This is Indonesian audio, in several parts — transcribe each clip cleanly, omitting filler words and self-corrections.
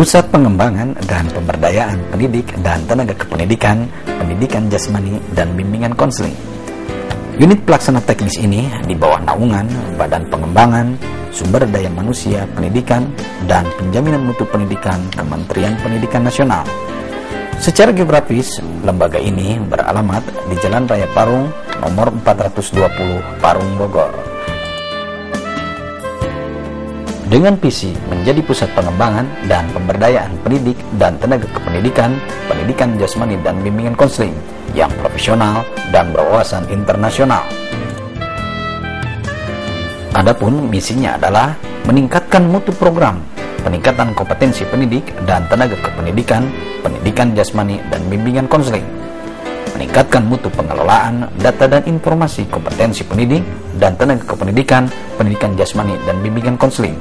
Pusat Pengembangan dan Pemberdayaan Pendidik dan Tenaga Kependidikan, Pendidikan Jasmani dan Bimbingan Konseling. Unit pelaksana teknis ini di bawah naungan Badan Pengembangan, Sumber Daya Manusia, Pendidikan, dan Penjaminan Mutu Pendidikan Kementerian Pendidikan Nasional. Secara geografis, lembaga ini beralamat di Jalan Raya Parung, nomor 420, Parung, Bogor. Dengan visi menjadi pusat pengembangan dan pemberdayaan pendidik dan tenaga kependidikan, pendidikan jasmani dan bimbingan konseling yang profesional dan berwawasan internasional. Adapun misinya adalah meningkatkan mutu program, peningkatan kompetensi pendidik dan tenaga kependidikan, pendidikan jasmani dan bimbingan konseling, meningkatkan mutu pengelolaan data dan informasi kompetensi pendidik dan tenaga kependidikan, pendidikan jasmani dan bimbingan konseling,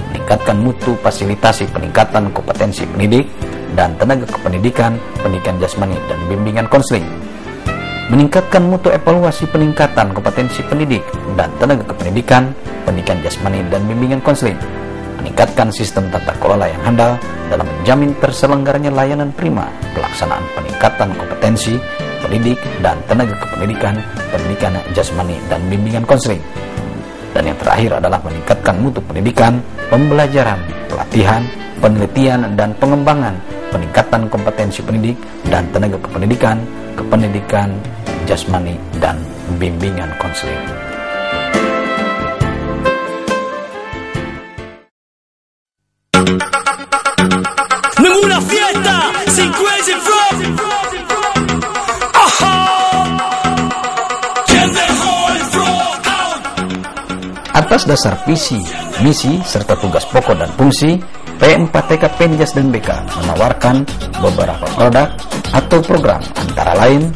meningkatkan mutu fasilitasi peningkatan kompetensi pendidik dan tenaga kependidikan, pendidikan jasmani dan bimbingan konseling, meningkatkan mutu evaluasi peningkatan kompetensi pendidik dan tenaga kependidikan, pendidikan jasmani dan bimbingan konseling, meningkatkan sistem tata kelola yang handal dalam menjamin terselenggaranya layanan prima pelaksanaan peningkatan kompetensi pendidik dan tenaga kependidikan, pendidikan jasmani dan bimbingan konseling. Dan yang terakhir adalah meningkatkan mutu pendidikan, pembelajaran, pelatihan, penelitian dan pengembangan, peningkatan kompetensi pendidik dan tenaga kependidikan, kependidikan jasmani dan bimbingan konseling. Ninguna fiesta sin Crazy Frog. Atas dasar visi, misi, serta tugas pokok dan fungsi, P4TK Penjas dan BK menawarkan beberapa produk atau program, antara lain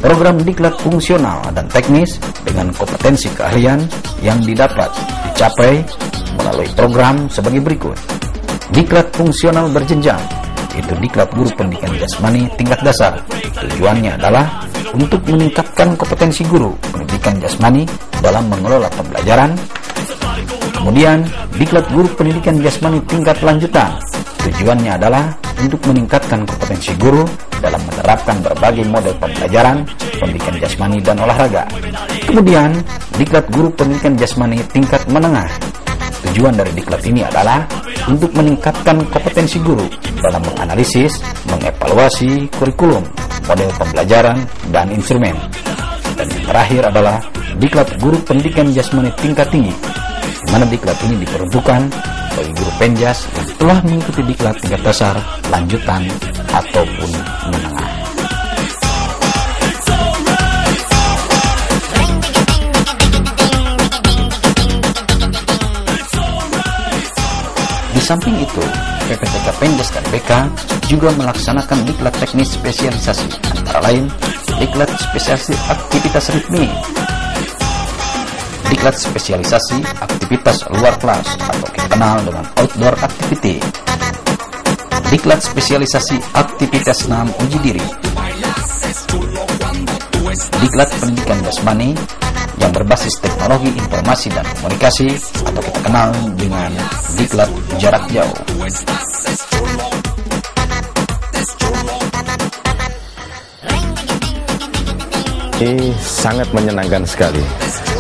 program diklat fungsional dan teknis dengan kompetensi keahlian yang didapat dicapai melalui program sebagai berikut. Diklat fungsional berjenjang, yaitu diklat guru pendidikan jasmani tingkat dasar. Tujuannya adalah untuk meningkatkan kompetensi guru pendidikan jasmani dalam mengelola pembelajaran. Kemudian, diklat guru pendidikan jasmani tingkat lanjutan. Tujuannya adalah untuk meningkatkan kompetensi guru dalam menerapkan berbagai model pembelajaran, pendidikan jasmani dan olahraga. Kemudian, diklat guru pendidikan jasmani tingkat menengah. Tujuan dari diklat ini adalah untuk meningkatkan kompetensi guru dalam menganalisis, mengevaluasi kurikulum, model pembelajaran, dan instrumen. Dan yang terakhir adalah diklat guru pendidikan jasmani tingkat tinggi, di mana diklat ini diperuntukkan bagi guru penjas yang telah mengikuti diklat tingkat dasar, lanjutan, ataupun menengah. Di samping itu, PPTK Penjas dan BK juga melaksanakan diklat teknis spesialisasi, antara lain diklat spesialisasi aktivitas ritmi, diklat spesialisasi aktivitas luar kelas atau kita kenal dengan outdoor activity, diklat spesialisasi aktivitas 6 uji diri, diklat pendidikan jasmani yang berbasis teknologi informasi dan komunikasi atau kita kenal dengan diklat jarak jauh. Ini sangat menyenangkan sekali.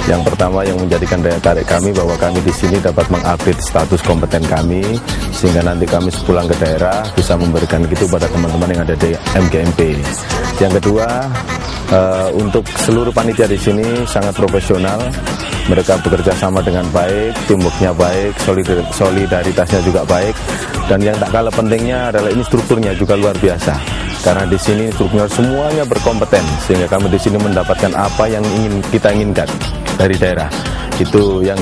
Yang pertama yang menjadikan daya tarik kami bahwa kami di sini dapat mengupdate status kompeten kami sehingga nanti kami sepulang ke daerah bisa memberikan itu pada teman-teman yang ada di MGMP. Yang kedua, untuk seluruh panitia di sini sangat profesional. Mereka bekerja sama dengan baik, teamworknya baik, solidaritasnya juga baik. Dan yang tak kalah pentingnya adalah ini strukturnya juga luar biasa. Karena di sini strukturnya semuanya berkompeten sehingga kami di sini mendapatkan apa yang kita inginkan dari daerah. Itu yang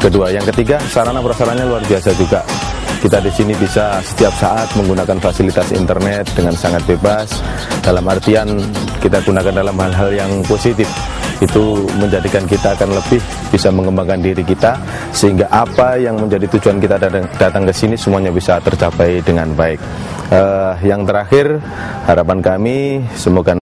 kedua. Yang ketiga, sarana prasarannya luar biasa juga. Kita di sini bisa setiap saat menggunakan fasilitas internet dengan sangat bebas. Dalam artian kita gunakan dalam hal-hal yang positif. Itu menjadikan kita akan lebih bisa mengembangkan diri kita sehingga apa yang menjadi tujuan kita datang ke sini semuanya bisa tercapai dengan baik. Yang terakhir, harapan kami semoga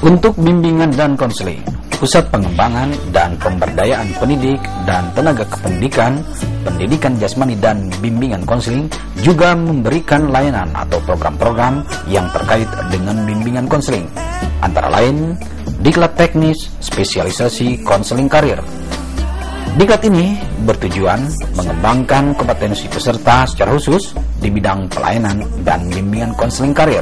Untuk bimbingan dan konseling, Pusat Pengembangan dan Pemberdayaan Pendidik dan Tenaga Kependidikan, Pendidikan Jasmani dan Bimbingan Konseling juga memberikan layanan atau program-program yang terkait dengan bimbingan konseling, antara lain Diklat Teknis Spesialisasi Konseling Karir. Diklat ini bertujuan mengembangkan kompetensi peserta secara khusus di bidang pelayanan dan bimbingan konseling karir.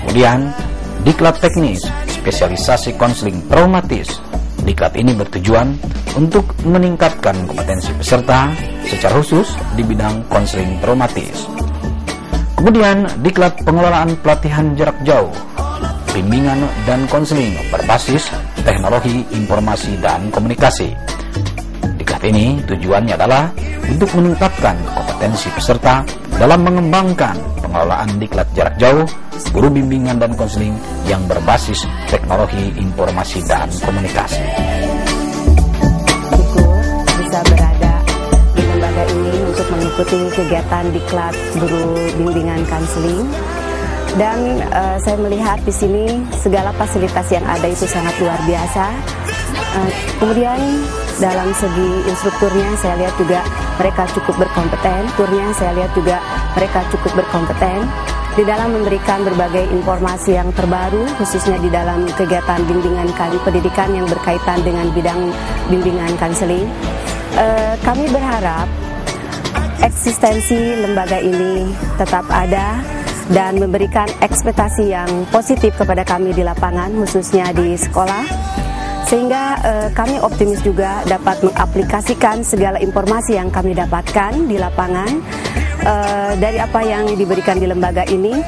Kemudian, Diklat Teknis Spesialisasi Konseling Traumatis. Diklat ini bertujuan untuk meningkatkan kompetensi peserta secara khusus di bidang konseling traumatis. Kemudian, Diklat Pengelolaan Pelatihan Jarak Jauh, Bimbingan dan Konseling berbasis Teknologi Informasi dan Komunikasi. Diklat ini tujuannya adalah untuk meningkatkan kompetensi peserta dalam mengembangkan pengelolaan diklat jarak jauh, guru bimbingan dan konseling yang berbasis teknologi informasi dan komunikasi. Syukur bisa berada di lembaga ini untuk mengikuti kegiatan diklat guru bimbingan konseling. Dan saya melihat di sini segala fasilitas yang ada itu sangat luar biasa. Kemudian dalam segi instrukturnya saya lihat juga mereka cukup berkompeten. Turnya saya lihat juga mereka cukup berkompeten di dalam memberikan berbagai informasi yang terbaru, khususnya di dalam kegiatan bimbingan pendidikan yang berkaitan dengan bidang bimbingan konseling. Kami berharap eksistensi lembaga ini tetap ada dan memberikan ekspektasi yang positif kepada kami di lapangan, khususnya di sekolah, sehingga kami optimis juga dapat mengaplikasikan segala informasi yang kami dapatkan di lapangan dari apa yang diberikan di lembaga ini,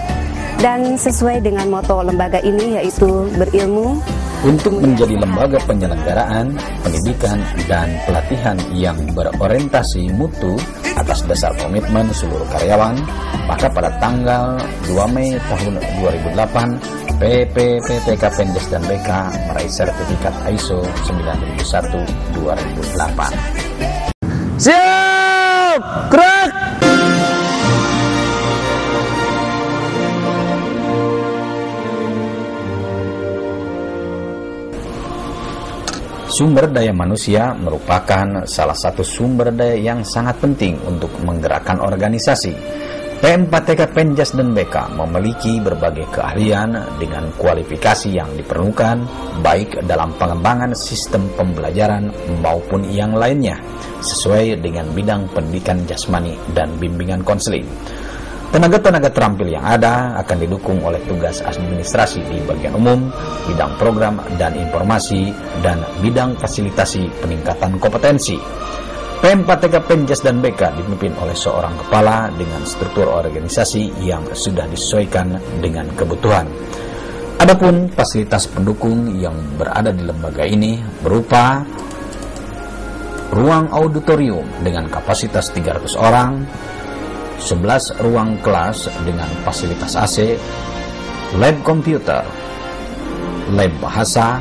dan sesuai dengan moto lembaga ini, yaitu berilmu untuk menjadi lembaga penyelenggaraan pendidikan dan pelatihan yang berorientasi mutu atas dasar komitmen seluruh karyawan. Maka pada tanggal 2 Mei tahun 2008, PPPTK Penjas dan BK meraih sertifikat ISO 9001-2008. Siap, gerak! Sumber daya manusia merupakan salah satu sumber daya yang sangat penting untuk menggerakkan organisasi. P4TK Penjas dan BK memiliki berbagai keahlian dengan kualifikasi yang diperlukan baik dalam pengembangan sistem pembelajaran maupun yang lainnya sesuai dengan bidang pendidikan jasmani dan bimbingan konseling. Tenaga-tenaga terampil yang ada akan didukung oleh tugas administrasi di bagian umum, bidang program dan informasi, dan bidang fasilitasi peningkatan kompetensi. P4TK Penjas dan BK dipimpin oleh seorang kepala dengan struktur organisasi yang sudah disesuaikan dengan kebutuhan. Adapun fasilitas pendukung yang berada di lembaga ini berupa ruang auditorium dengan kapasitas 300 orang, 11 ruang kelas dengan fasilitas AC, lab komputer, lab bahasa,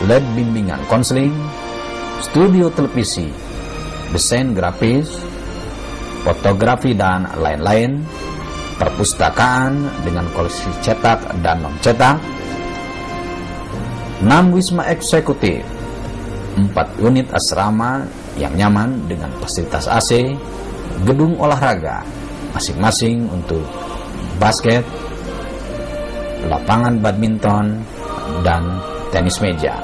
lab bimbingan konseling, studio televisi, desain grafis, fotografi dan lain-lain, perpustakaan dengan koleksi cetak dan non-cetak, 6 wisma eksekutif, 4 unit asrama yang nyaman dengan fasilitas AC, gedung olahraga masing-masing untuk basket, lapangan badminton, dan tenis meja.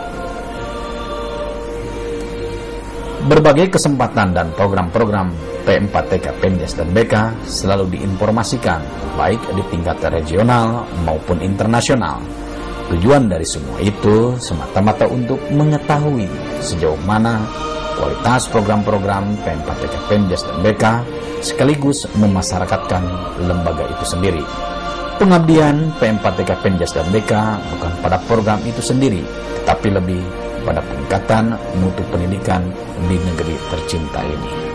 Berbagai kesempatan dan program-program P4TK Penjas dan BK selalu diinformasikan baik di tingkat regional maupun internasional. Tujuan dari semua itu semata-mata untuk mengetahui sejauh mana kualitas program-program P4TK Penjas dan BK sekaligus memasyarakatkan lembaga itu sendiri. Pengabdian P4TK Penjas dan BK bukan pada program itu sendiri, tetapi lebih pada peningkatan mutu pendidikan di negeri tercinta ini.